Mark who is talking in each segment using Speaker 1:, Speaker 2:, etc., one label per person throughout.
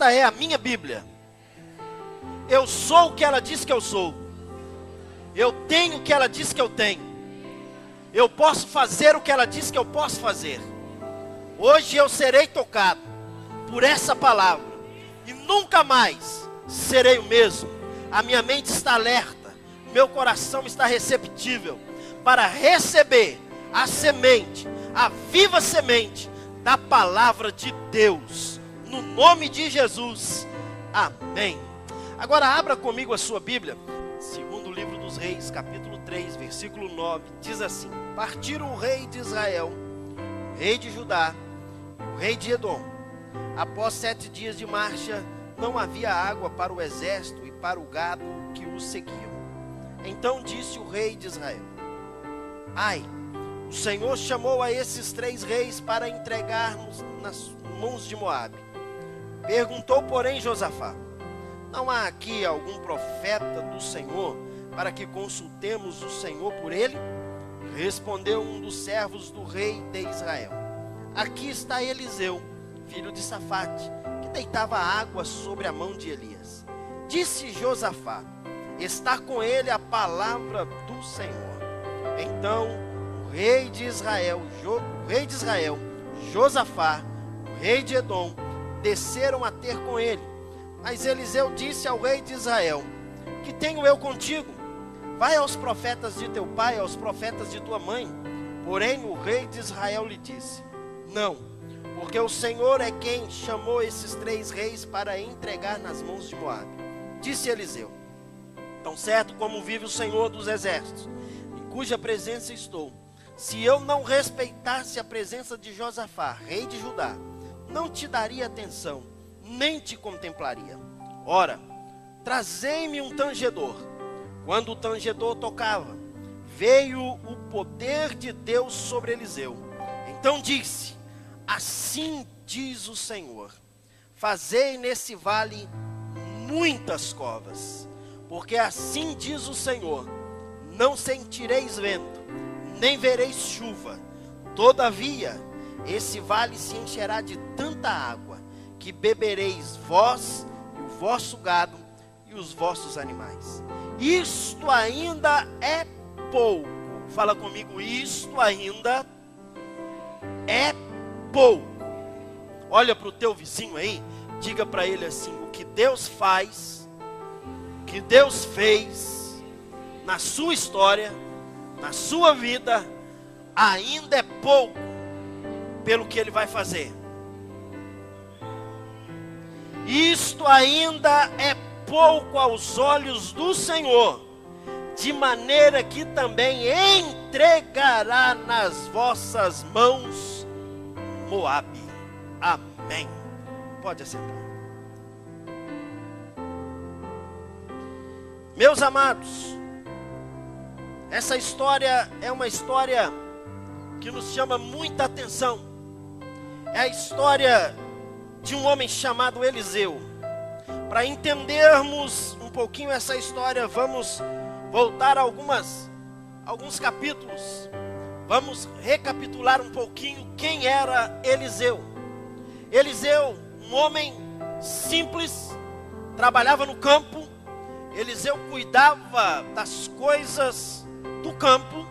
Speaker 1: Esta é a minha Bíblia. Eu sou o que ela diz que eu sou. Eu tenho o que ela diz que eu tenho. Eu posso fazer o que ela diz que eu posso fazer. Hoje eu serei tocado por essa palavra e nunca mais serei o mesmo. A minha mente está alerta, meu coração está receptível para receber a semente, a viva semente da palavra de Deus, no nome de Jesus, amém. Agora abra comigo a sua Bíblia, segundo o livro dos Reis, capítulo 3, versículo 9, diz assim: partiram o rei de Israel, o rei de Judá, o rei de Edom. Após 7 dias de marcha, não havia água para o exército e para o gado que os seguiam. Então disse o rei de Israel: ai, o Senhor chamou a esses 3 reis para entregar-nos nas mãos de Moabe. Perguntou, porém, Josafá: não há aqui algum profeta do Senhor para que consultemos o Senhor por ele? Respondeu um dos servos do rei de Israel: aqui está Eliseu, filho de Safate, que deitava água sobre a mão de Elias. Disse Josafá: está com ele a palavra do Senhor. Então o rei de Israel, Josafá, o rei de Edom, desceram a ter com ele. Mas Eliseu disse ao rei de Israel: que tenho eu contigo? Vai aos profetas de teu pai, aos profetas de tua mãe. Porém o rei de Israel lhe disse: não, porque o Senhor é quem chamou esses 3 reis para entregar nas mãos de Moabe. Disse Eliseu: tão certo como vive o Senhor dos exércitos, em cuja presença estou, se eu não respeitasse a presença de Josafá, rei de Judá, não te daria atenção, nem te contemplaria. Ora, trazei-me um tangedor. Quando o tangedor tocava, veio o poder de Deus sobre Eliseu. Então disse: assim diz o Senhor: fazei nesse vale muitas covas, porque assim diz o Senhor: não sentireis vento, nem vereis chuva. Todavia, esse vale se encherá de tanta água, que bebereis vós e o vosso gado e os vossos animais. Isto ainda é pouco. Fala comigo: isto ainda é pouco. Olha para o teu vizinho aí, diga para ele assim: o que Deus faz, o que Deus fez na sua história, na sua vida, ainda é pouco pelo que Ele vai fazer. Isto ainda é pouco aos olhos do Senhor, de maneira que também entregará nas vossas mãos Moabe. Amém. Pode assentar. Meus amados, essa história é uma história que nos chama muita atenção. É a história de um homem chamado Eliseu. Para entendermos um pouquinho essa história, vamos voltar a alguns capítulos. Vamos recapitular um pouquinho quem era Eliseu. Eliseu, um homem simples, trabalhava no campo. Eliseu cuidava das coisas do campo.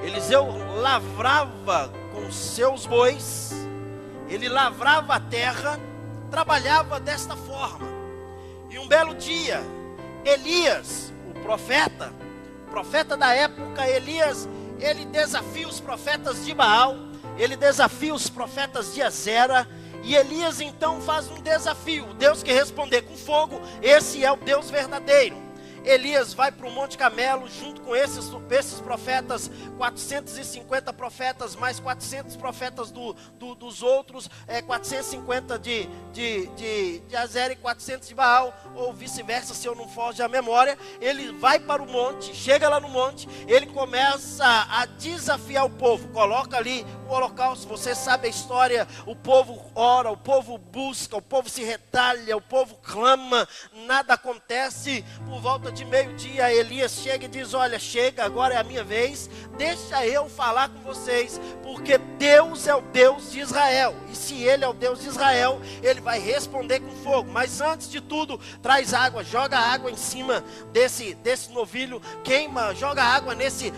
Speaker 1: Eliseu lavrava com seus bois. Ele lavrava a terra, trabalhava desta forma. E um belo dia, Elias, o profeta da época, Elias, ele desafia os profetas de Baal, ele desafia os profetas de Azera, e Elias então faz um desafio: o Deus que responder com fogo, esse é o Deus verdadeiro. Elias vai para o Monte Carmelo junto com esses profetas, 450 profetas, mais 400 profetas dos outros, 450 de Azera e 400 de Baal, ou vice-versa, se eu não foge a memória. Ele vai para o monte, chega lá no monte, ele começa a desafiar o povo, coloca ali o holocausto. Você sabe a história: o povo ora, o povo busca, o povo se retalha, o povo clama, nada acontece. Por volta de meio-dia, Elias chega e diz: olha, chega, agora é a minha vez, deixa eu falar com vocês, porque Deus é o Deus de Israel, e se Ele é o Deus de Israel, Ele vai responder com fogo. Mas antes de tudo, traz água, joga água em cima desse novilho, queima, joga água nesse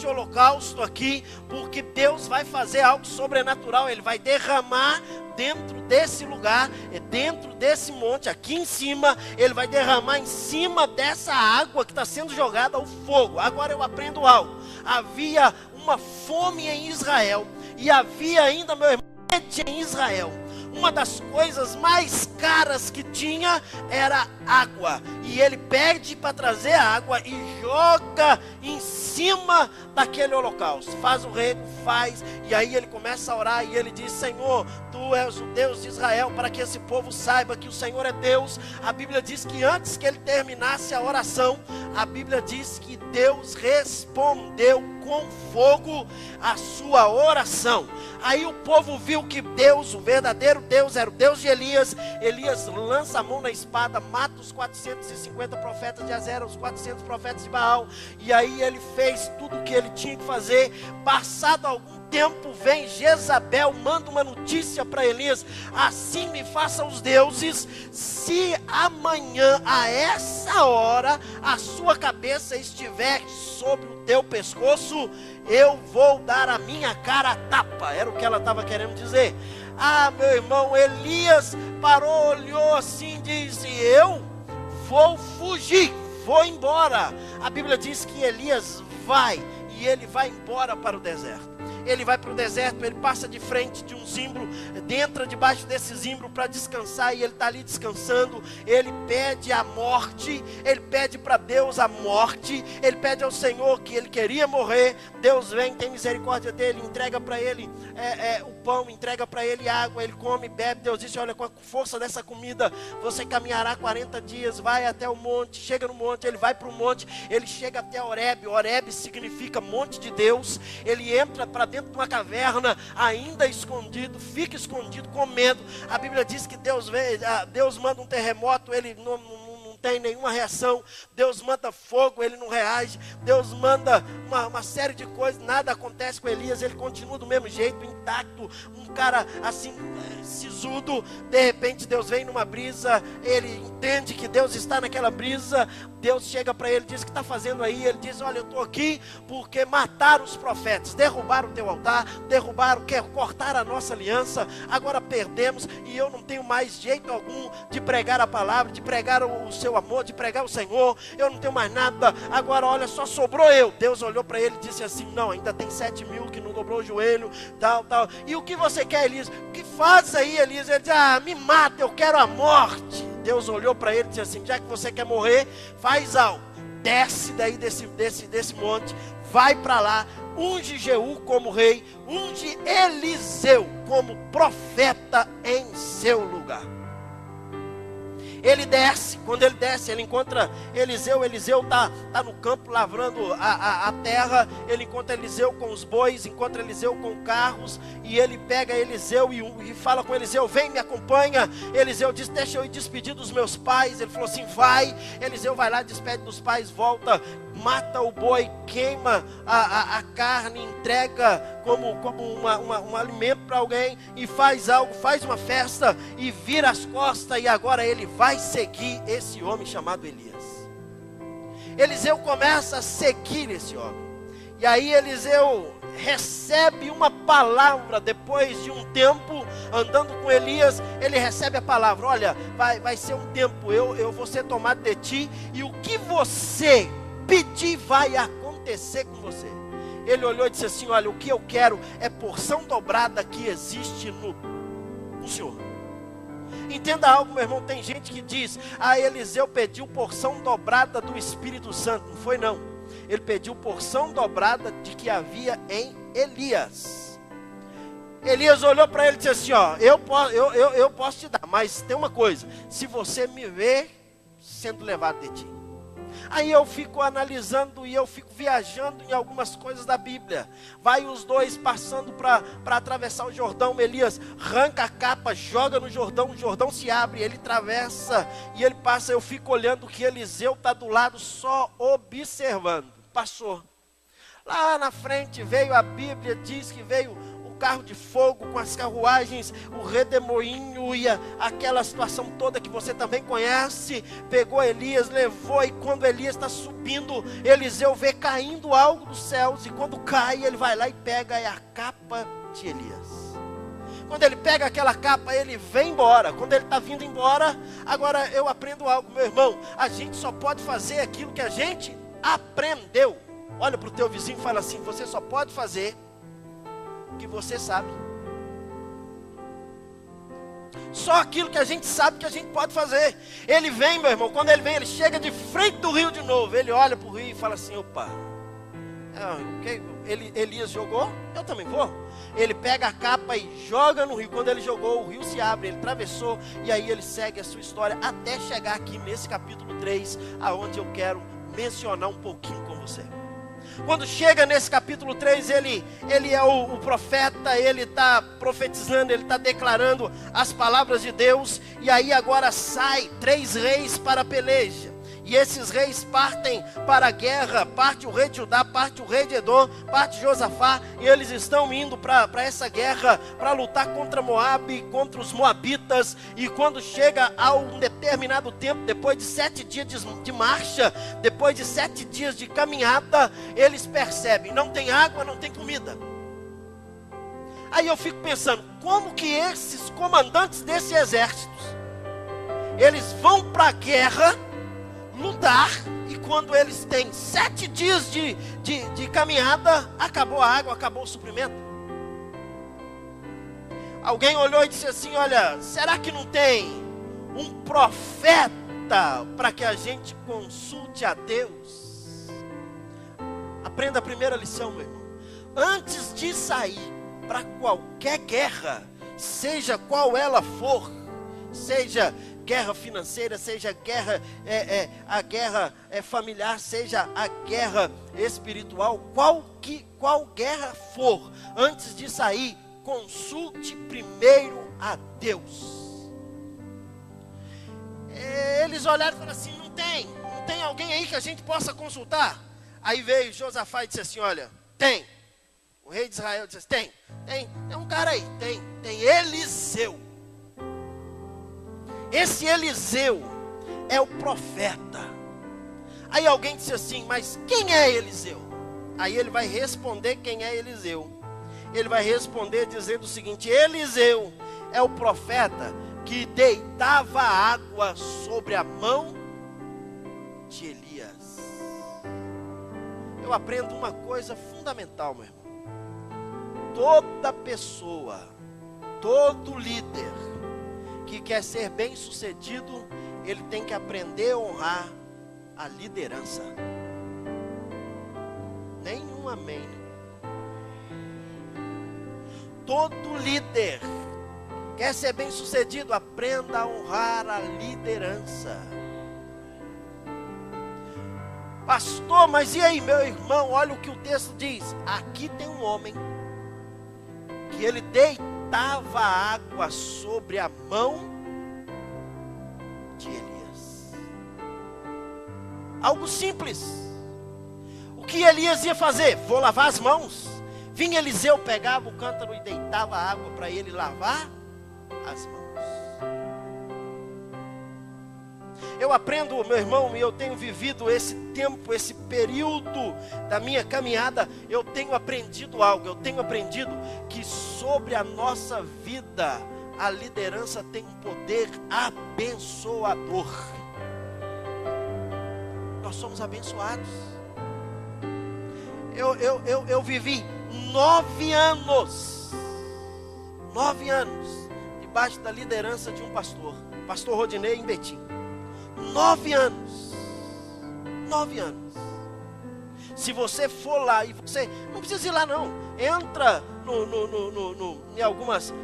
Speaker 1: holocausto aqui, porque Deus vai fazer algo sobrenatural. Ele vai derramar dentro desse lugar, dentro desse monte, aqui em cima, Ele vai derramar em cima dessa água que está sendo jogada ao fogo. Agora eu aprendo algo: havia uma fome em Israel, e havia ainda, meu irmão, sede em Israel. Uma das coisas mais caras que tinha era água, e ele pede para trazer água e joga em cima daquele holocausto. Faz o rego, faz, e aí ele começa a orar e ele diz: Senhor, Tu és o Deus de Israel, para que esse povo saiba que o Senhor é Deus. A Bíblia diz que antes que ele terminasse a oração, a Bíblia diz que Deus respondeu com fogo a sua oração. Aí o povo viu que Deus, o verdadeiro Deus, era o Deus de Elias. Elias lança a mão na espada, mata os 450 profetas de Azera, os 400 profetas de Baal, e aí ele fez tudo o que ele tinha que fazer. Passado algum tempo, vem Jezabel, manda uma notícia para Elias: assim me façam os deuses, se amanhã a essa hora a sua cabeça estiver sobre o teu pescoço, eu vou dar a minha cara a tapa. Era o que ela estava querendo dizer. Ah, meu irmão, Elias parou, olhou assim e disse: eu vou fugir, vou embora. A Bíblia diz que Elias vai, e ele vai embora para o deserto. Ele vai para o deserto, ele passa de frente de um zimbro, entra debaixo desse zimbro para descansar, e ele está ali descansando. Ele pede a morte, ele pede para Deus a morte, ele pede ao Senhor que ele queria morrer. Deus vem, tem misericórdia dele, entrega para ele o pão, entrega para ele água, ele come, bebe. Deus disse: olha, com a força dessa comida você caminhará 40 dias, vai até o monte. Chega no monte, ele vai para o monte, ele chega até Horebe. Horebe significa monte de Deus. Ele entra para dentro de uma caverna, ainda escondido, fica escondido com medo. A Bíblia diz que Deus manda um terremoto, ele não tem nenhuma reação. Deus manda fogo, ele não reage. Deus manda uma série de coisas, nada acontece com Elias. Ele continua do mesmo jeito, intacto, um cara assim, sisudo. De repente Deus vem numa brisa, ele entende que Deus está naquela brisa. Deus chega para ele, diz: o que está fazendo aí? Ele diz: olha, eu estou aqui porque mataram os profetas, derrubaram o teu altar, cortaram a nossa aliança, agora perdemos, e eu não tenho mais jeito algum de pregar a palavra, de pregar o seu amor, de pregar o Senhor. Eu não tenho mais nada, agora olha, só sobrou eu. Deus olhou para ele e disse assim: não, ainda tem 7.000 que não dobrou o joelho, tal. E o que você quer, Elias? O que faz aí, Elias? Ele diz: me mata, eu quero a morte. Deus olhou para ele e disse assim: já que você quer morrer, faz algo, desce daí desse monte, vai para lá, unge Jeú como rei, unge Eliseu como profeta em seu lugar. Ele desce, quando ele desce, ele encontra Eliseu. Eliseu está no campo lavrando a terra. Ele encontra Eliseu com os bois, encontra Eliseu com carros, e ele pega Eliseu e fala com Eliseu: vem, me acompanha. Eliseu diz: deixa eu ir despedir dos meus pais. Ele falou assim: vai. Eliseu vai lá, despede dos pais, volta, mata o boi, queima a carne, entrega como um alimento para alguém, e faz algo, faz uma festa, e vira as costas, e agora ele vai seguir esse homem chamado Elias. Eliseu começa a seguir esse homem, e aí Eliseu recebe uma palavra. Depois de um tempo andando com Elias, ele recebe a palavra: olha, vai ser um tempo, eu vou ser tomado de ti, e o que você pedir vai acontecer com você. Ele olhou e disse assim: olha, o que eu quero é porção dobrada que existe no Senhor. Entenda algo, meu irmão, tem gente que diz: Eliseu pediu porção dobrada do Espírito Santo. Não foi, não. Ele pediu porção dobrada de que havia em Elias. Elias olhou para ele e disse assim: eu posso te dar, mas tem uma coisa: se você me ver sendo levado de ti. Aí eu fico analisando e eu fico viajando em algumas coisas da Bíblia. Vai os dois passando para atravessar o Jordão. Elias arranca a capa, joga no Jordão, o Jordão se abre, ele atravessa e ele passa. Eu fico olhando que Eliseu está do lado só observando. Passou. Lá na frente veio a Bíblia, diz que veio o carro de fogo com as carruagens, o redemoinho e aquela situação toda que você também conhece. Pegou Elias, levou, e quando Elias está subindo, Eliseu vê caindo algo dos céus, e quando cai, ele vai lá e pega a capa de Elias. Quando ele pega aquela capa, ele vem embora. Quando ele está vindo embora, agora eu aprendo algo, meu irmão. A gente só pode fazer aquilo que a gente aprendeu. Olha para o teu vizinho e fala assim: você só pode fazer o que você sabe. Só aquilo que a gente sabe que a gente pode fazer. Ele vem, meu irmão, quando ele vem, ele chega de frente do rio de novo. Ele olha para o rio e fala assim: opa, Elias jogou, eu também vou. Ele pega a capa e joga no rio. Quando ele jogou, o rio se abre, ele atravessou, e aí ele segue a sua história até chegar aqui nesse capítulo 3, aonde eu quero mencionar um pouquinho com você. Quando chega nesse capítulo 3, ele é o profeta, ele está profetizando, ele está declarando as palavras de Deus. E aí agora sai 3 reis para a peleja. E esses reis partem para a guerra. Parte o rei de Judá, parte o rei de Edom, parte Josafá. E eles estão indo para essa guerra, para lutar contra Moabe, contra os moabitas. E quando chega a um determinado tempo, depois de 7 dias de marcha, depois de 7 dias de caminhada, eles percebem: não tem água, não tem comida. Aí eu fico pensando, como que esses comandantes desses exércitos, eles vão para a guerra lutar, e quando eles têm 7 dias de caminhada, acabou a água, acabou o suprimento? Alguém olhou e disse assim: olha, será que não tem um profeta para que a gente consulte a Deus? Aprenda a primeira lição, meu irmão. Antes de sair para qualquer guerra, seja qual ela for, seja guerra financeira, seja guerra, a guerra familiar, seja a guerra espiritual, qual guerra for, antes de sair, consulte primeiro a Deus. Eles olharam e falaram assim: não tem alguém aí que a gente possa consultar? Aí veio Josafá e disse assim: olha, tem. O rei de Israel disse assim: tem um cara aí, tem Eliseu. Esse Eliseu é o profeta. Aí alguém disse assim: mas quem é Eliseu? Aí ele vai responder quem é Eliseu. Ele vai responder dizendo o seguinte: Eliseu é o profeta que deitava água sobre a mão de Elias. Eu aprendo uma coisa fundamental, meu irmão. Toda pessoa, todo líder que quer ser bem sucedido, ele tem que aprender a honrar a liderança. Nenhum amém, né? Todo líder quer ser bem sucedido, aprenda a honrar a liderança. Pastor, mas e aí, meu irmão? Olha o que o texto diz. Aqui tem um homem que ele deitava água sobre a mão de Elias. Algo simples. O que Elias ia fazer? Vou lavar as mãos. Vinha Eliseu, pegava o cântaro e deitava água para ele lavar as mãos. Eu aprendo, meu irmão, e eu tenho vivido esse tempo, esse período da minha caminhada, eu tenho aprendido algo. Eu tenho aprendido que sobre a nossa vida, a liderança tem um poder abençoador. Nós somos abençoados. Eu vivi 9 anos debaixo da liderança de um pastor Rodinei em Betim. 9 anos. Se você for lá, e você não precisa ir lá não, entra em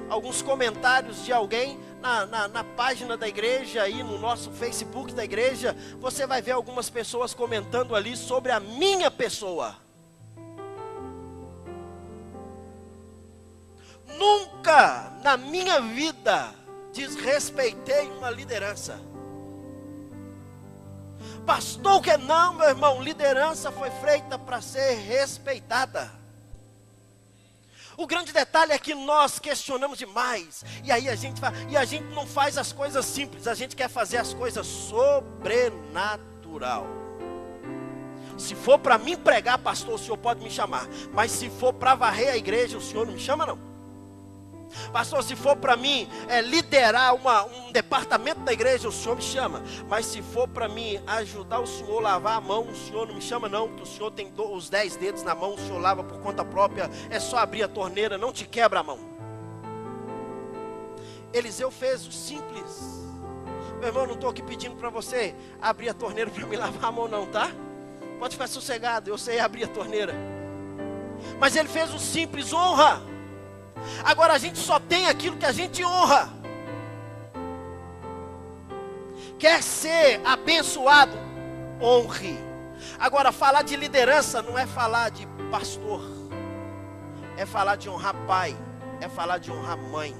Speaker 1: alguns comentários de alguém, na página da igreja, aí no nosso Facebook da igreja, você vai ver algumas pessoas comentando ali sobre a minha pessoa. Nunca na minha vida desrespeitei uma liderança. Pastor, que não, meu irmão, liderança foi feita para ser respeitada. O grande detalhe é que nós questionamos demais, e aí a gente não faz as coisas simples, a gente quer fazer as coisas sobrenatural. Se for para mim pregar, pastor, o senhor pode me chamar, mas se for para varrer a igreja, o senhor não me chama não. Pastor, se for para mim liderar um departamento da igreja, o senhor me chama. Mas se for para mim ajudar o senhor a lavar a mão, o senhor não me chama não, porque o senhor tem os 10 dedos na mão, o senhor lava por conta própria, é só abrir a torneira, não te quebra a mão. Eliseu fez o simples. Meu irmão, não estou aqui pedindo para você abrir a torneira para me lavar a mão não, tá? Pode ficar sossegado, eu sei abrir a torneira. Mas ele fez o simples, honra. Agora a gente só tem aquilo que a gente honra. Quer ser abençoado? Honre. Agora falar de liderança não é falar de pastor. É falar de honrar pai. É falar de honrar mãe.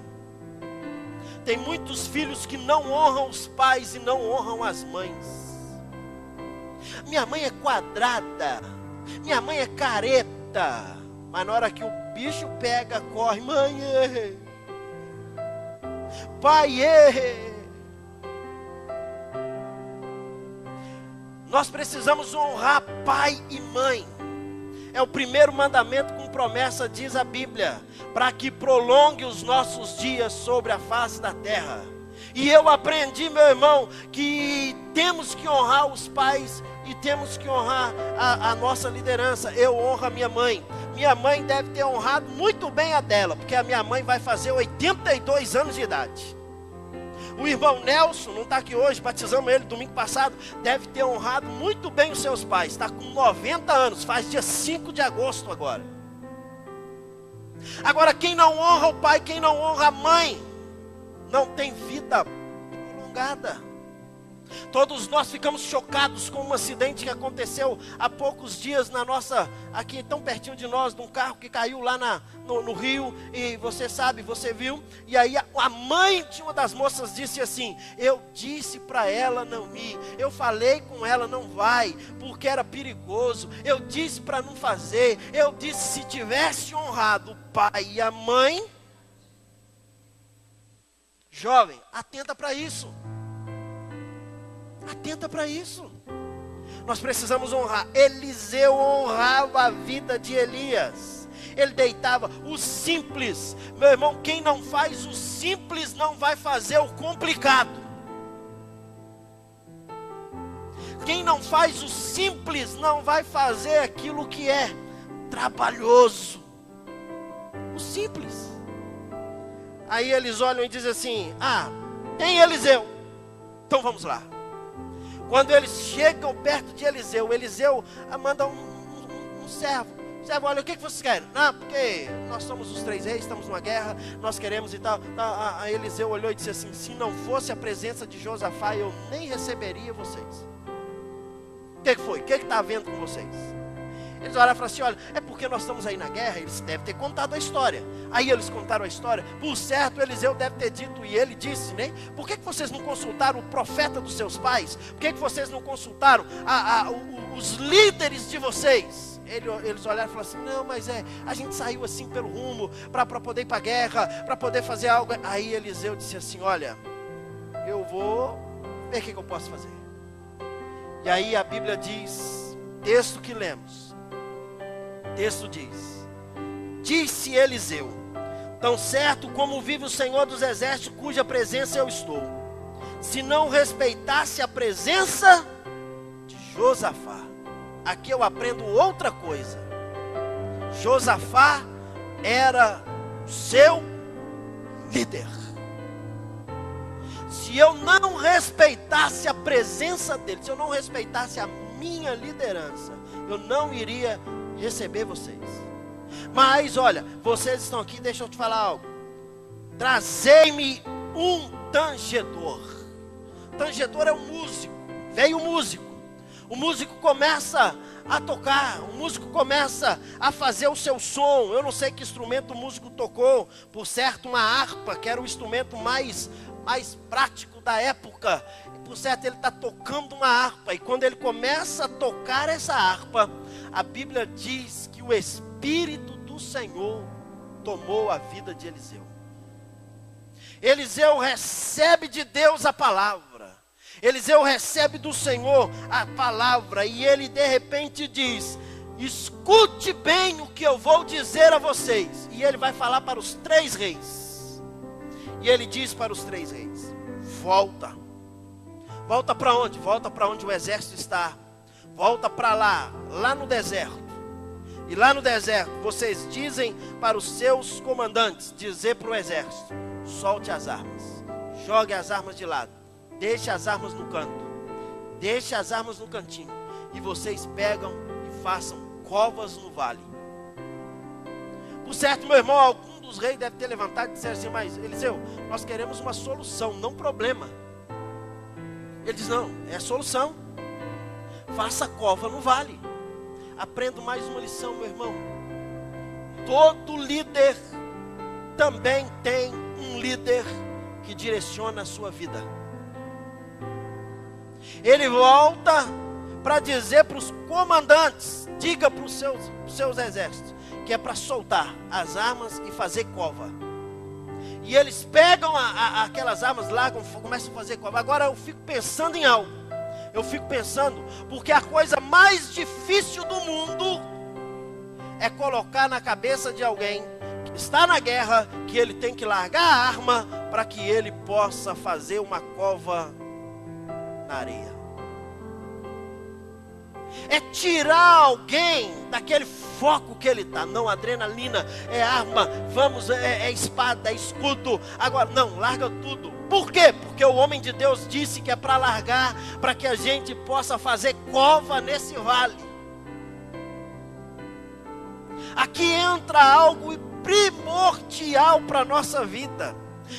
Speaker 1: Tem muitos filhos que não honram os pais e não honram as mães. Minha mãe é quadrada. Minha mãe é careta. Mas na hora que o bicho pega, corre, mãe, pai, nós precisamos honrar pai e mãe. É o primeiro mandamento com promessa, diz a Bíblia, para que prolongue os nossos dias sobre a face da terra. E eu aprendi, meu irmão, que temos que honrar os pais e temos que honrar a nossa liderança. Eu honro a minha mãe. Minha mãe deve ter honrado muito bem a dela, porque a minha mãe vai fazer 82 anos de idade. O irmão Nelson, não está aqui hoje, batizamos ele domingo passado, deve ter honrado muito bem os seus pais. Está com 90 anos, faz dia 5 de agosto agora. Agora, quem não honra o pai, quem não honra a mãe, não tem vida prolongada. Todos nós ficamos chocados com um acidente que aconteceu há poucos dias aqui tão pertinho de nós, de um carro que caiu lá no rio, e você sabe, você viu, e aí a mãe de uma das moças disse assim: eu disse para ela não ir, eu falei com ela não vai, porque era perigoso, eu disse para não fazer, eu disse se tivesse honrado o pai e a mãe. Jovem, atenta para isso. Atenta para isso. Nós precisamos honrar. Eliseu honrava a vida de Elias. Ele deitava o simples. Meu irmão, quem não faz o simples não vai fazer o complicado. Quem não faz o simples não vai fazer aquilo que é trabalhoso. O simples. Aí eles olham e dizem assim: tem Eliseu, então vamos lá. Quando eles chegam perto de Eliseu, Eliseu manda um servo. Servo, olha, o que vocês querem? Não, porque nós somos os 3 reis, estamos numa guerra, nós queremos e tal. A Eliseu olhou e disse assim: se não fosse a presença de Josafá, eu nem receberia vocês. O que foi? O que está havendo com vocês? Eles olharam e falaram assim: olha, é porque nós estamos aí na guerra. Eles devem ter contado a história. Aí eles contaram a história. Por certo, Eliseu deve ter dito, e ele disse, né? Por que vocês não consultaram o profeta dos seus pais? Por que vocês não consultaram os líderes de vocês? Eles olharam e falaram assim: não, mas a gente saiu assim pelo rumo, para poder ir para a guerra, para poder fazer algo. Aí Eliseu disse assim: olha, eu vou ver o que eu posso fazer. E aí a Bíblia diz, texto que lemos, texto diz: disse Eliseu: tão certo como vive o Senhor dos Exércitos, cuja presença eu estou, se não respeitasse a presença de Josafá. Aqui eu aprendo outra coisa. Josafá era o seu líder. Se eu não respeitasse a presença dele, se eu não respeitasse a minha liderança, eu não iria receber vocês. Mas olha, vocês estão aqui, deixa eu te falar algo. Trazei-me um tangedor. Tangedor é um músico. Veio o músico. O músico começa a tocar, o músico começa a fazer o seu som. Eu não sei que instrumento o músico tocou, por certo uma harpa, que era o instrumento mais prático da época. Por certo ele está tocando uma harpa, e quando ele começa a tocar essa harpa, a Bíblia diz que o Espírito do Senhor tomou a vida de Eliseu. Eliseu recebe de Deus a palavra. Eliseu recebe do Senhor a palavra, e ele de repente diz: escute bem o que eu vou dizer a vocês. E ele vai falar para os 3 reis. E ele diz para os 3 reis: volta. Volta para onde? Volta para onde o exército está. Volta para lá no deserto. E lá no deserto, vocês dizem para os seus comandantes, dizer para o exército: solte as armas, jogue as armas de lado. Deixe as armas no canto. Deixe as armas no cantinho. E vocês pegam e façam covas no vale. Por certo, meu irmão, algum dos reis deve ter levantado e disser assim: mas Eliseu, nós queremos uma solução, não problema. Ele diz: não, é a solução. Faça cova no vale. Aprenda mais uma lição, meu irmão. Todo líder também tem um líder que direciona a sua vida. Ele volta para dizer para os comandantes: diga para os seus exércitos que é para soltar as armas e fazer cova. E eles pegam aquelas armas, largam, começam a fazer cova. Agora eu fico pensando em algo. Eu fico pensando, porque a coisa mais difícil do mundo é colocar na cabeça de alguém que está na guerra que ele tem que largar a arma para que ele possa fazer uma cova na areia. É tirar alguém daquele foco que ele está. Não, adrenalina, é arma, vamos, é espada, é escudo. Agora, não, larga tudo. Por quê? Porque o homem de Deus disse que é para largar, para que a gente possa fazer cova nesse vale. Aqui entra algo primordial para a nossa vida.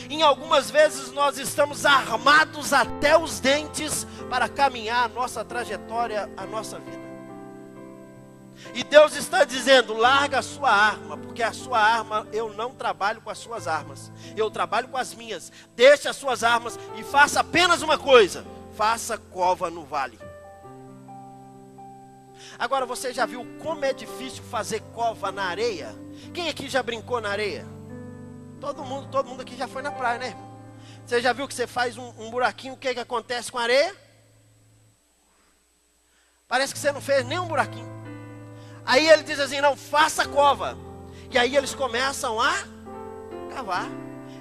Speaker 1: Em algumas vezes nós estamos armados até os dentes para caminhar a nossa trajetória, a nossa vida. E Deus está dizendo: larga a sua arma, porque a sua arma, eu não trabalho com as suas armas, eu trabalho com as minhas. Deixe as suas armas e faça apenas uma coisa: faça cova no vale. Agora, você já viu como é difícil fazer cova na areia? Quem aqui já brincou na areia? Todo mundo aqui já foi na praia, né, irmão? Você já viu que você faz um buraquinho, o que acontece com a areia? Parece que você não fez nenhum buraquinho. Aí ele diz assim: não, faça cova. E aí eles começam a cavar.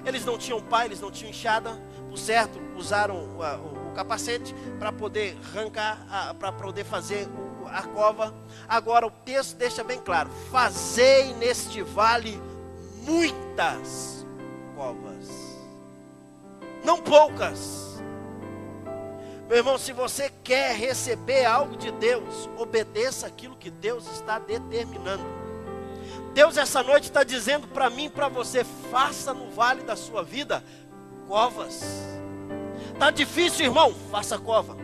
Speaker 1: Eles não tinham pá, eles não tinham enxada. Por certo, usaram o capacete para poder arrancar, para poder fazer a cova. Agora o texto deixa bem claro: fazei neste vale muitas covas, não poucas. Meu irmão, se você quer receber algo de Deus, obedeça aquilo que Deus está determinando. Deus essa noite está dizendo para mim e para você: faça no vale da sua vida covas. Está difícil, irmão? Faça cova.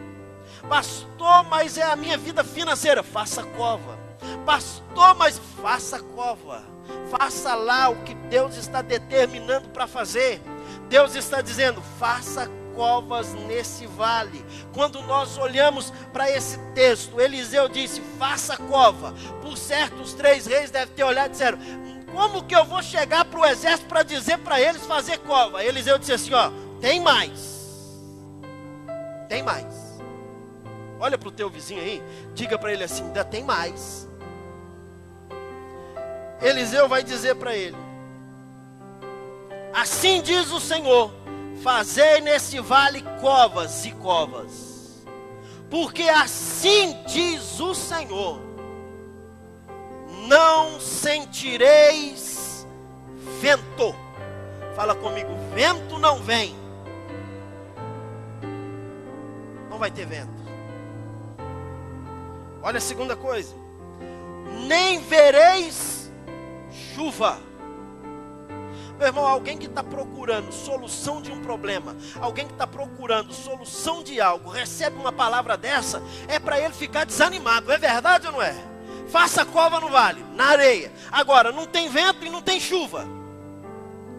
Speaker 1: Pastor, mas é a minha vida financeira. Faça cova. Pastor, mas faça cova. Faça lá o que Deus está determinando para fazer. Deus está dizendo: faça covas nesse vale. Quando nós olhamos para esse texto, Eliseu disse: faça cova. Por certo, os 3 reis devem ter olhado e disseram: como que eu vou chegar para o exército para dizer para eles fazer cova? Eliseu disse assim: ó, tem mais. Tem mais. Olha para o teu vizinho aí, diga para ele assim: ainda tem mais. Eliseu vai dizer para ele: assim diz o Senhor, fazei nesse vale covas e covas, porque assim diz o Senhor, não sentireis vento. Fala comigo: vento não vem. Não vai ter vento. Olha a segunda coisa: nem vereis chuva. Meu irmão, alguém que está procurando solução de um problema, alguém que está procurando solução de algo, recebe uma palavra dessa, é para ele ficar desanimado. É verdade ou não é? Faça cova no vale, na areia. Agora, não tem vento e não tem chuva.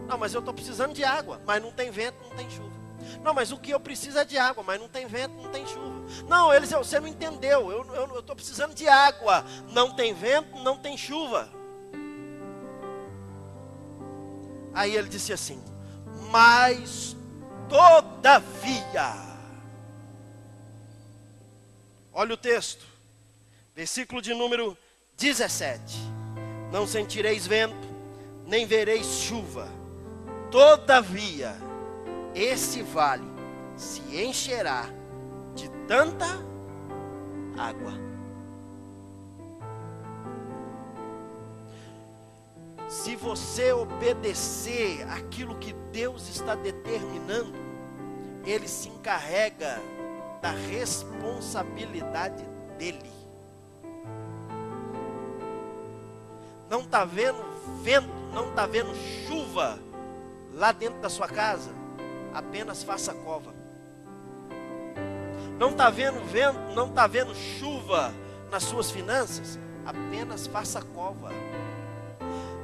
Speaker 1: Não, mas eu estou precisando de água, mas não tem vento, não tem chuva. Não, mas o que eu preciso é de água, mas não tem vento, não tem chuva. Não, você não entendeu, eu estou precisando de água. Não tem vento, não tem chuva. Aí ele disse assim: mas todavia. Olha o texto, versículo de número 17. Não sentireis vento, nem vereis chuva. Todavia, esse vale se encherá de tanta água. Se você obedecer aquilo que Deus está determinando, Ele se encarrega da responsabilidade dEle. Não está vendo vento, não está vendo chuva lá dentro da sua casa? Apenas faça cova. Não está vendo vento, não está vendo chuva nas suas finanças? Apenas faça cova.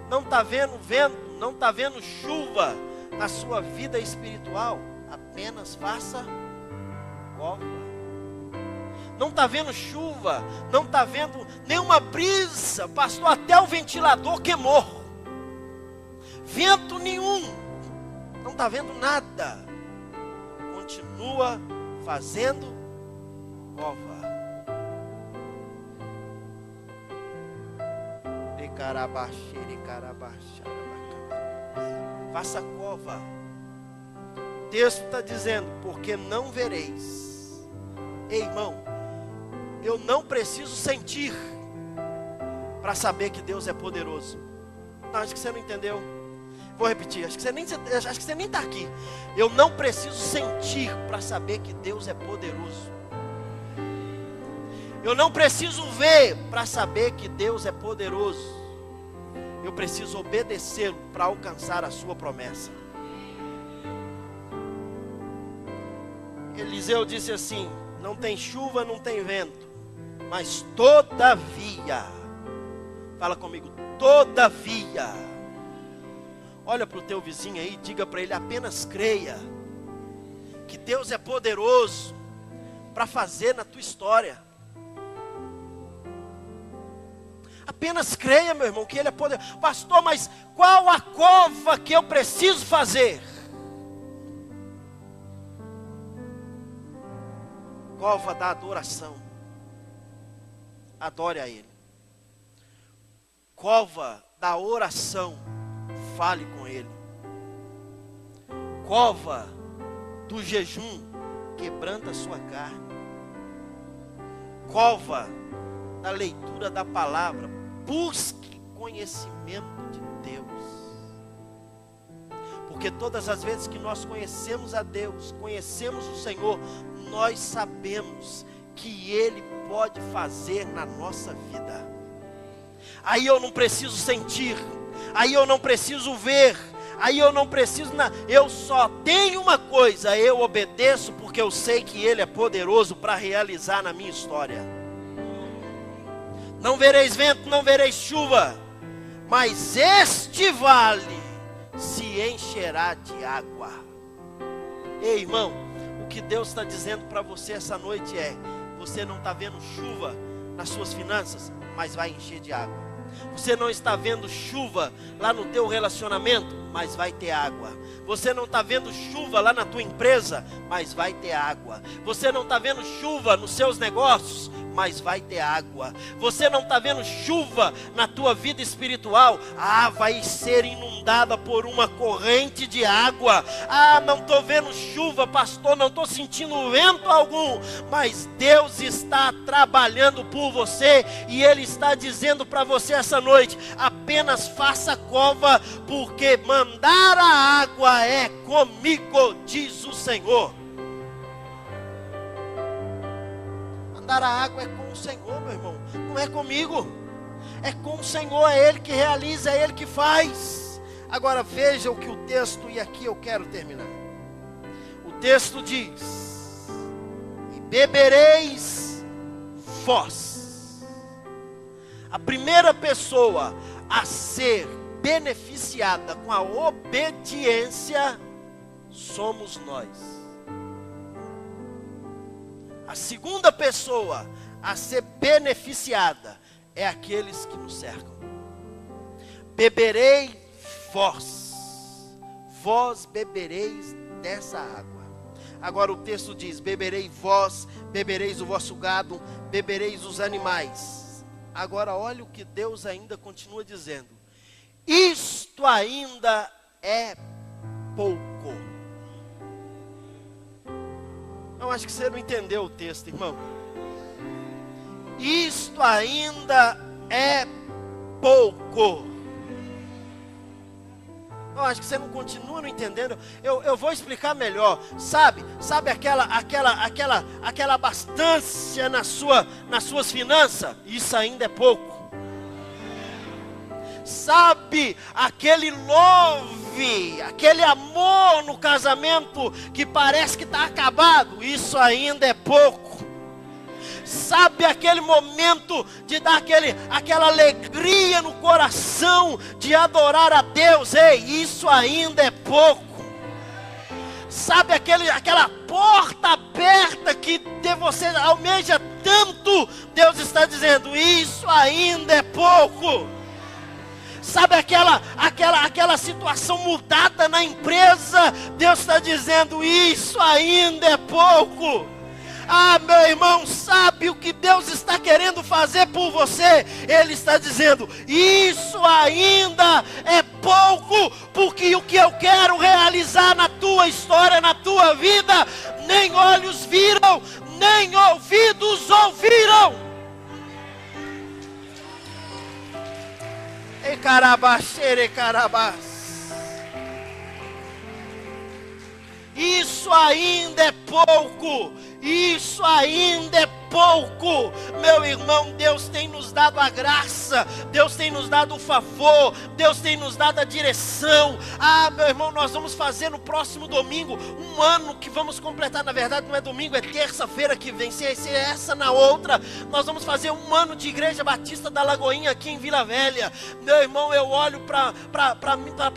Speaker 1: Não está vendo vento, não está vendo chuva na sua vida espiritual? Apenas faça cova. Não está vendo chuva, não está vendo nenhuma brisa, pastor, até o ventilador queimou. Vento nenhum, não está vendo nada. Continua fazendo cova. Faça cova. O texto está dizendo: porque não vereis. Ei, irmão, eu não preciso sentir para saber que Deus é poderoso. Não, acho que você não entendeu. Vou repetir, acho que você nem está aqui. Eu não preciso sentir para saber que Deus é poderoso. Eu não preciso ver para saber que Deus é poderoso. Eu preciso obedecê-lo para alcançar a sua promessa. Eliseu disse assim: não tem chuva, não tem vento, mas todavia, fala comigo, todavia. Olha para o teu vizinho aí, diga para ele: apenas creia que Deus é poderoso para fazer na tua história. Apenas creia, meu irmão, que Ele é poderoso. Pastor, mas qual a cova que eu preciso fazer? Cova da adoração. Adore a Ele. Cova da oração. Fale com Ele. Cova do jejum. Quebranta a sua carne. Cova da leitura da palavra. Busque conhecimento de Deus. Porque todas as vezes que nós conhecemos a Deus, conhecemos o Senhor, nós sabemos que Ele pode fazer na nossa vida. Aí eu não preciso sentir, aí eu não preciso ver, aí eu não preciso eu só tenho uma coisa: eu obedeço porque eu sei que Ele é poderoso para realizar na minha história. Não vereis vento, não vereis chuva, mas este vale se encherá de água. Ei, irmão, o que Deus está dizendo para você essa noite é: você não está vendo chuva nas suas finanças, mas vai encher de água. Você não está vendo chuva lá no teu relacionamento, mas vai ter água. Você não está vendo chuva lá na tua empresa, mas vai ter água. Você não está vendo chuva nos seus negócios, mas vai ter água. Você não está vendo chuva na tua vida espiritual, vai ser inundada por uma corrente de água. Não estou vendo chuva, pastor, não estou sentindo vento algum, mas Deus está trabalhando por você, e Ele está dizendo para você essa noite: apenas faça cova, porque mandar a água é comigo, diz o Senhor. Mandar a água é com o Senhor, meu irmão, não é comigo. É com o Senhor, é Ele que realiza, é Ele que faz. Agora veja o que o texto, e aqui eu quero terminar. O texto diz: e bebereis vós. A primeira pessoa a ser beneficiada com a obediência somos nós. A segunda pessoa a ser beneficiada é aqueles que nos cercam. Beberei vós, vós bebereis dessa água. Agora o texto diz: beberei vós, bebereis o vosso gado, bebereis os animais. Agora olha o que Deus ainda continua dizendo: isto ainda é pouco. Eu acho que você não entendeu o texto, irmão. Isto ainda é pouco. Eu acho que você não continua não entendendo. Eu vou explicar melhor. Sabe aquela abastância nas suas finanças? Isso ainda é pouco. Sabe aquele love, aquele amor no casamento que parece que está acabado? Isso ainda é pouco. Sabe aquele momento de dar aquela alegria no coração, de adorar a Deus? Ei, isso ainda é pouco. Sabe aquela porta aberta que você almeja tanto? Deus está dizendo: isso ainda é pouco. Sabe aquela situação mudada na empresa? Deus está dizendo: isso ainda é pouco. Ah, meu irmão, sabe o que Deus está querendo fazer por você? Ele está dizendo: isso ainda é pouco, porque o que eu quero realizar na tua história, na tua vida, nem olhos viram, nem ouvidos ouviram. E carabaxere carabás. Isso ainda é pouco. Isso ainda é pouco. Meu irmão, Deus tem nos dado a graça, Deus tem nos dado o favor, Deus tem nos dado a direção. Ah, meu irmão, nós vamos fazer no próximo domingo um ano que vamos completar. Na verdade não é domingo, é terça-feira que vem. Se é essa na outra, nós vamos fazer um ano de Igreja Batista da Lagoinha aqui em Vila Velha. Meu irmão, eu olho para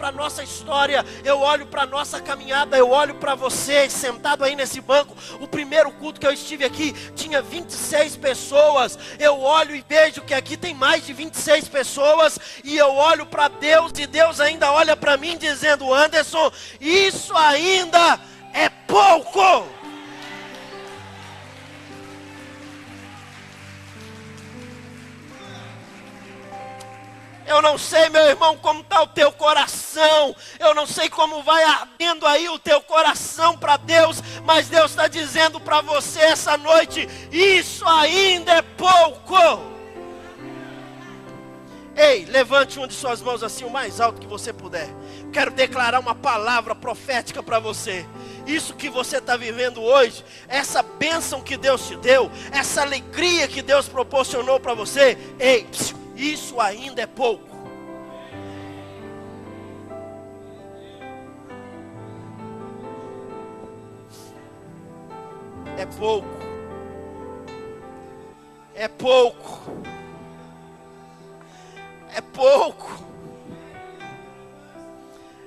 Speaker 1: a nossa história, eu olho para a nossa caminhada, eu olho para você sentado aí nesse banco. O primeiro culto que eu estive aqui tinha 26 pessoas. Eu olho e vejo que aqui tem mais de 26 pessoas, e eu olho para Deus, e Deus ainda olha para mim dizendo: Anderson, isso ainda é pouco. Eu não sei, meu irmão, como está o teu coração. Eu não sei como vai ardendo aí o teu coração para Deus. Mas Deus está dizendo para você essa noite: isso ainda é pouco. Ei, levante uma de suas mãos assim, o mais alto que você puder. Quero declarar uma palavra profética para você. Isso que você está vivendo hoje, essa bênção que Deus te deu, essa alegria que Deus proporcionou para você, ei, isso ainda é pouco. É pouco. É pouco. É pouco.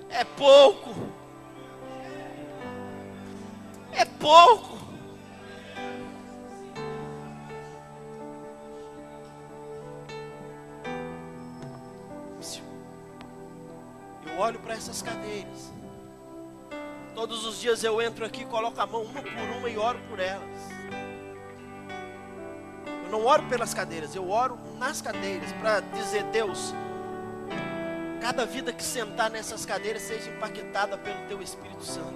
Speaker 1: É pouco. É pouco. Eu olho para essas cadeiras. Todos os dias eu entro aqui, coloco a mão uma por uma e oro por elas. Eu não oro pelas cadeiras, eu oro nas cadeiras para dizer: Deus, cada vida que sentar nessas cadeiras seja impactada pelo Teu Espírito Santo.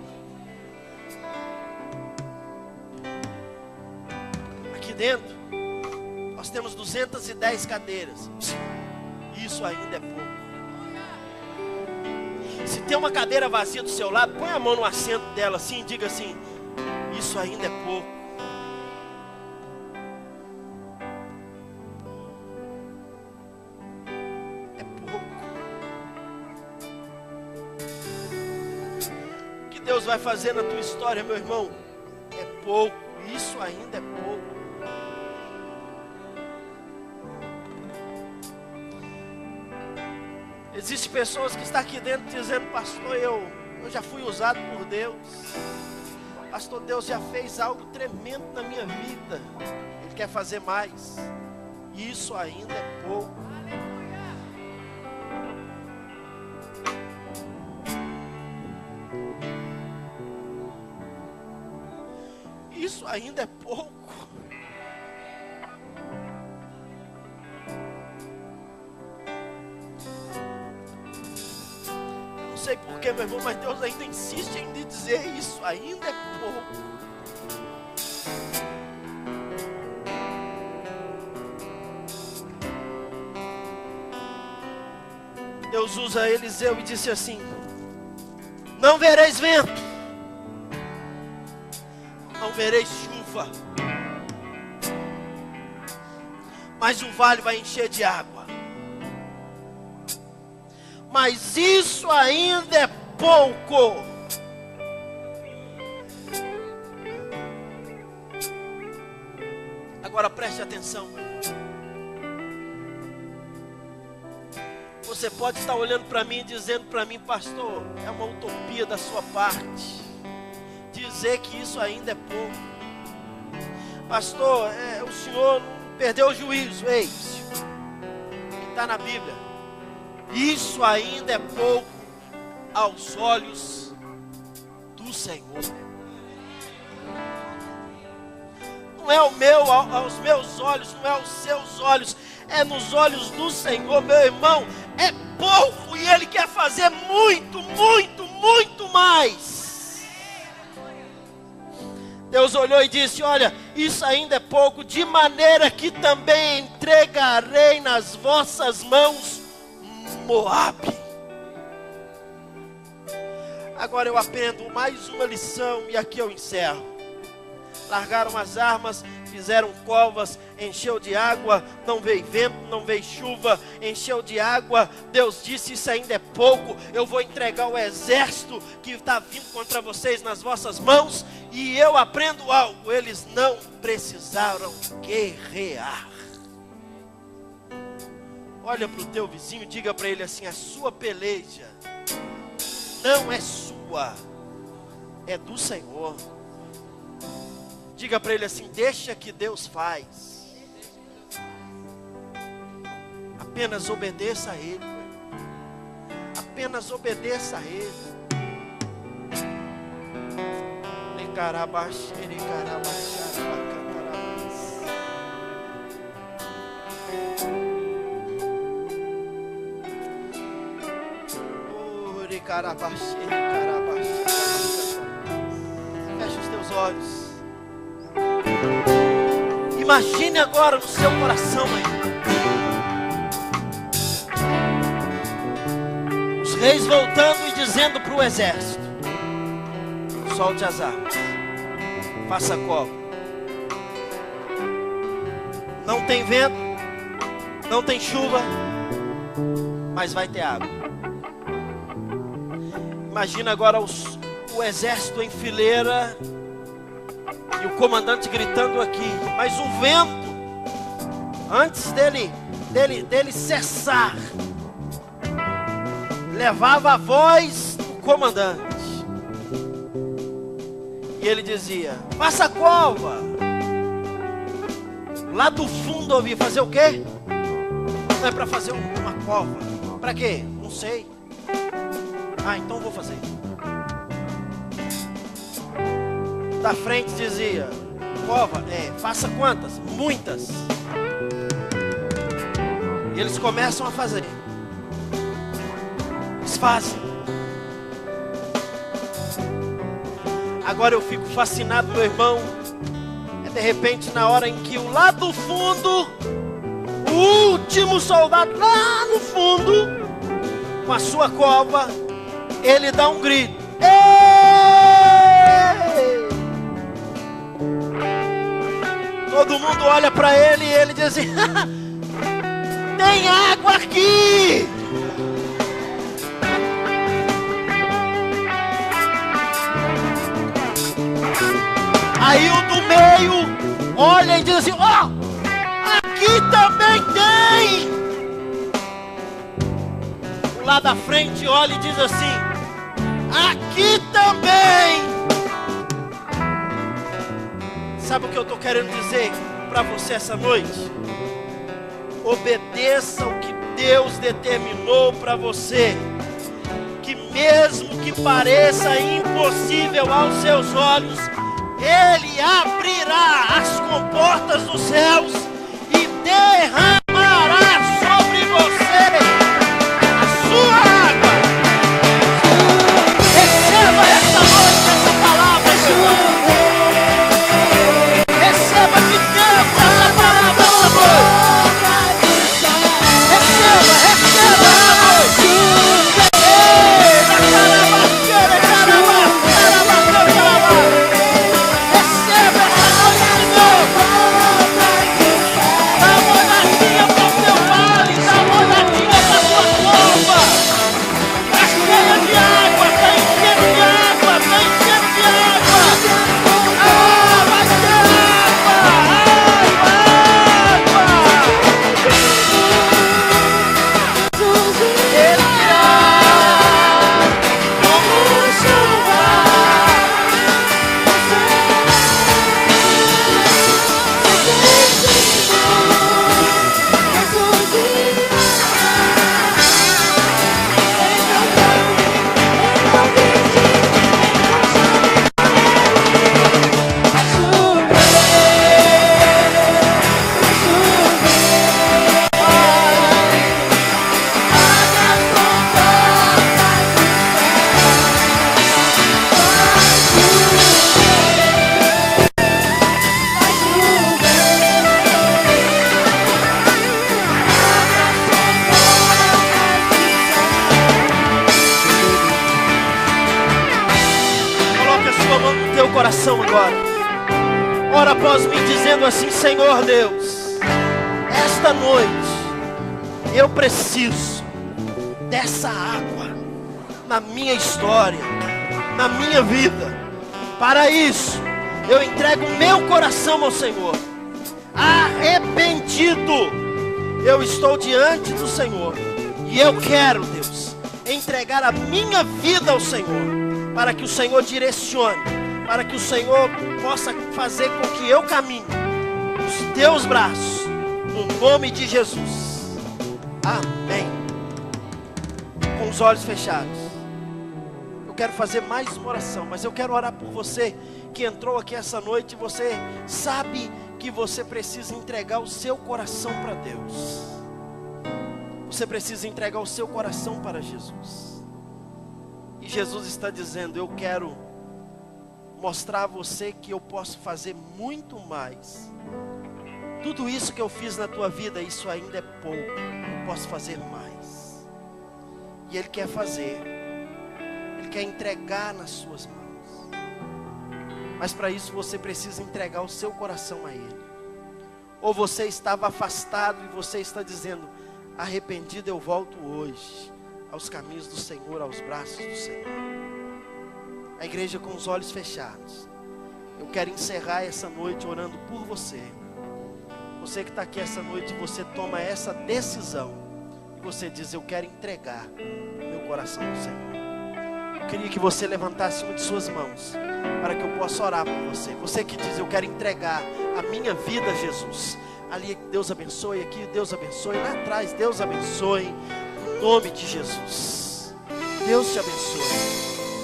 Speaker 1: Aqui dentro nós temos 210 cadeiras. Isso ainda é pouco. Se tem uma cadeira vazia do seu lado, põe a mão no assento dela assim e diga assim: isso ainda é pouco. É pouco. vai fazer na tua história, meu irmão, é pouco. Isso ainda é pouco. Existem pessoas que estão aqui dentro dizendo: pastor, eu já fui usado por Deus. Pastor, Deus já fez algo tremendo na minha vida. Ele quer fazer mais. Isso ainda é pouco. Isso ainda é pouco. Não sei porquê, meu irmão, mas Deus ainda insiste em dizer: isso ainda é pouco. Deus usa Eliseu e disse assim: não vereis vento, não vereis chuva, mas o vale vai encher de água. Mas isso ainda é pouco. Agora preste atenção. Você pode estar olhando para mim e dizendo para mim: pastor, é uma utopia da sua parte dizer que isso ainda é pouco. Pastor, o senhor perdeu o juízo. Ei, está na Bíblia. Isso ainda é pouco aos olhos do Senhor. Não é aos meus olhos, não é aos seus olhos, é nos olhos do Senhor, meu irmão. É pouco e Ele quer fazer muito, muito, muito mais. Deus olhou e disse: olha, isso ainda é pouco, de maneira que também entregarei nas vossas mãos Moabe. Agora eu aprendo mais uma lição e aqui eu encerro. Largaram as armas, fizeram covas, encheu de água, não veio vento, não veio chuva, encheu de água. Deus disse: isso ainda é pouco, eu vou entregar o exército que está vindo contra vocês nas vossas mãos. E eu aprendo algo: eles não precisaram guerrear. Olha para o teu vizinho, diga para ele assim: a sua peleja não é sua, é do Senhor. Diga para ele assim: deixa que Deus faz. Apenas obedeça a Ele. Apenas obedeça a Ele. Feche os teus olhos. Imagine agora no seu coração aí os reis voltando e dizendo para o exército: solte as armas, faça cova. Não tem vento, não tem chuva, mas vai ter água. Imagina agora o exército em fileira e o comandante gritando aqui, mas o vento, antes dele cessar, levava a voz do comandante. E ele dizia: faça cova. Lá do fundo ouvia: fazer o quê? Não é para fazer uma cova. Para quê? Não sei. Ah, então vou fazer. Da frente dizia: cova, faça quantas? Muitas. E eles começam a fazer. Eles fazem. Agora eu fico fascinado, meu irmão. É de repente na hora em que lá do fundo, o último soldado lá no fundo, com a sua cova, ele dá um grito: ei! Todo mundo olha para ele e ele diz assim: tem água aqui. Aí o do meio olha e diz assim: ó, aqui também tem. O lá da frente olha e diz assim: aqui também. Sabe o que eu estou querendo dizer para você essa noite? Obedeça o que Deus determinou para você. Que mesmo que pareça impossível aos seus olhos, Ele abrirá as comportas dos céus e derramará sobre você a sua água. Receba essa noite essa palavra, irmão. Receba de Deus essa palavra essa noite. Receba essa noite. Receba essa noite de Deus. Dá uma olhadinha para o teu vale, dá uma olhadinha para a tua cova. Está cheia de água, está enchendo de água, está enchendo de água. Ah, vai ter água, Ele virá como chuva. Coloque a sua mão no teu coração agora. Ora após mim dizendo assim: Senhor Deus, esta noite eu preciso dessa água na minha história, na minha vida. Para isso, eu entrego o meu coração ao Senhor. Arrependido, eu estou diante do Senhor. E eu quero, Deus, entregar a minha vida ao Senhor. Para que o Senhor direcione, para que o Senhor possa fazer com que eu caminhe nos teus braços, no nome de Jesus. Amém. Com os olhos fechados, eu quero fazer mais uma oração, mas eu quero orar por você que entrou aqui essa noite e você sabe que você precisa entregar o seu coração para Deus. Você precisa entregar o seu coração para Jesus. E Jesus está dizendo: eu quero mostrar a você que eu posso fazer muito mais. Tudo isso que eu fiz na tua vida, isso ainda é pouco. Eu posso fazer mais. E Ele quer fazer. Ele quer entregar nas suas mãos. Mas para isso você precisa entregar o seu coração a Ele. Ou você estava afastado e você está dizendo: arrependido eu volto hoje aos caminhos do Senhor, aos braços do Senhor. A igreja com os olhos fechados. Eu quero encerrar essa noite orando por você. Você que está aqui essa noite, você toma essa decisão. E você diz: eu quero entregar meu coração ao Senhor. Eu queria que você levantasse uma de suas mãos, para que eu possa orar por você. Você que diz: eu quero entregar a minha vida a Jesus. Ali, Deus abençoe. Aqui, Deus abençoe. Lá atrás, Deus abençoe. Em nome de Jesus. Deus te abençoe.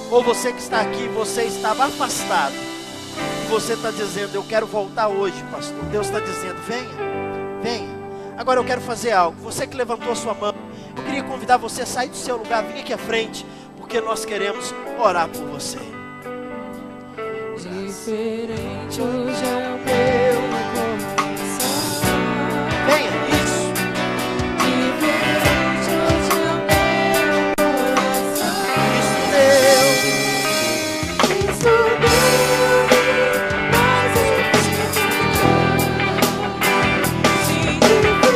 Speaker 1: Ou você que está aqui, você estava afastado. E você está dizendo: eu quero voltar hoje, pastor. Deus está dizendo: venha, venha. Agora eu quero fazer algo. Você que levantou a sua mão, eu queria convidar você a sair do seu lugar, vir aqui à frente, porque nós queremos orar por você.
Speaker 2: Diferente hoje é o meu coração.
Speaker 1: Venha, isso.
Speaker 2: Diferente hoje é o meu coração.
Speaker 1: Isso, Deus.
Speaker 2: Isso deu mais sim, diferente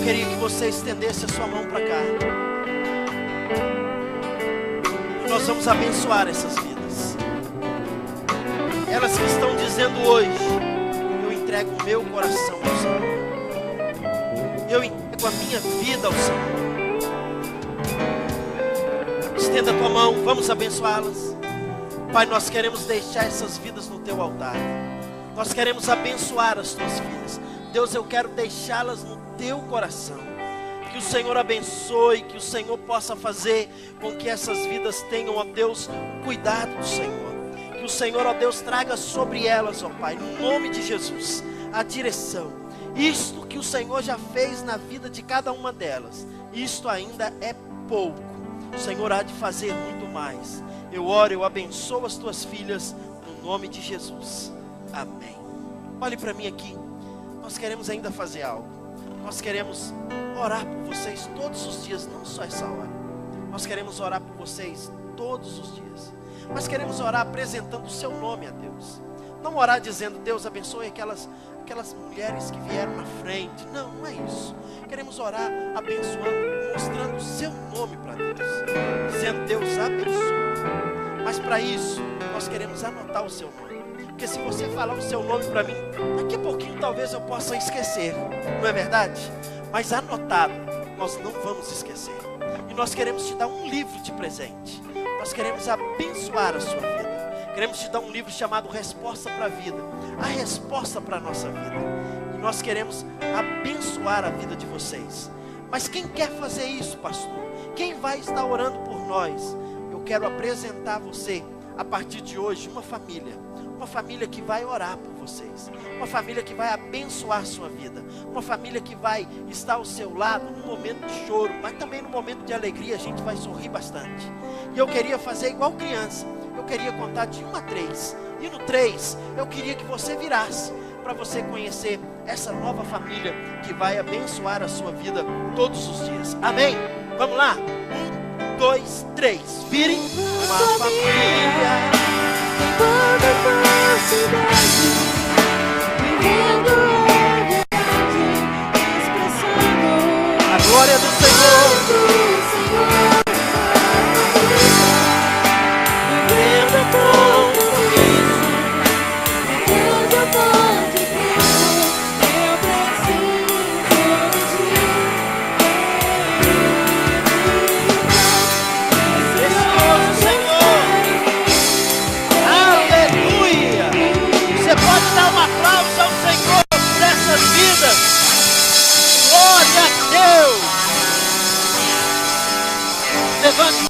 Speaker 1: queria que você estendesse a sua mão para cá. E nós vamos abençoar essas vidas. Elas que estão dizendo hoje: eu entrego o meu coração ao Senhor. Eu entrego a minha vida ao Senhor. Estenda a tua mão, vamos abençoá-las. Pai, nós queremos deixar essas vidas no teu altar. Nós queremos abençoar as tuas filhas. Deus, eu quero deixá-las no teu coração. Que o Senhor abençoe, que o Senhor possa fazer com que essas vidas tenham, ó Deus, o cuidado do Senhor. Que o Senhor, ó Deus, traga sobre elas, ó Pai, no nome de Jesus, a direção. Isto que o Senhor já fez na vida de cada uma delas, isto ainda é pouco. O Senhor há de fazer muito mais. Eu oro, eu abençoo as tuas filhas, no nome de Jesus. Amém. Olhe para mim aqui. Nós queremos ainda fazer algo. Nós queremos orar por vocês todos os dias, não só essa hora. Nós queremos orar por vocês todos os dias. Mas queremos orar apresentando o seu nome a Deus. Não orar dizendo: Deus abençoe aquelas mulheres que vieram na frente. Não, não é isso. Queremos orar abençoando, mostrando o seu nome para Deus. Dizendo: Deus abençoe. Mas para isso, nós queremos anotar o seu nome. Porque se você falar o seu nome para mim, daqui a pouquinho talvez eu possa esquecer. Não é verdade? Mas anotado, nós não vamos esquecer. E nós queremos te dar um livro de presente. Nós queremos abençoar a sua vida. Queremos te dar um livro chamado Resposta para a Vida. A resposta para a nossa vida. E nós queremos abençoar a vida de vocês. Mas quem quer fazer isso, pastor? Quem vai estar orando por nós? Eu quero apresentar a você, a partir de hoje, uma família. Uma família que vai orar por vocês. Uma família que vai abençoar a sua vida. Uma família que vai estar ao seu lado no momento de choro, mas também no momento de alegria a gente vai sorrir bastante. E eu queria fazer igual criança. Eu queria contar de 1 a 3. E no 3, eu queria que você virasse para você conhecer essa nova família que vai abençoar a sua vida todos os dias. Amém? Vamos lá? 1, 2, 3. Virem uma família.
Speaker 2: Toda falsidade, vivendo a verdade, expressando
Speaker 1: A glória do Senhor.
Speaker 2: Vivendo com sorriso, Deus eu vou te Cristo, eu preciso de
Speaker 1: Precioso Senhor. Aleluia. Você pode dar um aplauso ao Senhor por essas vidas. Glória a Deus. Levante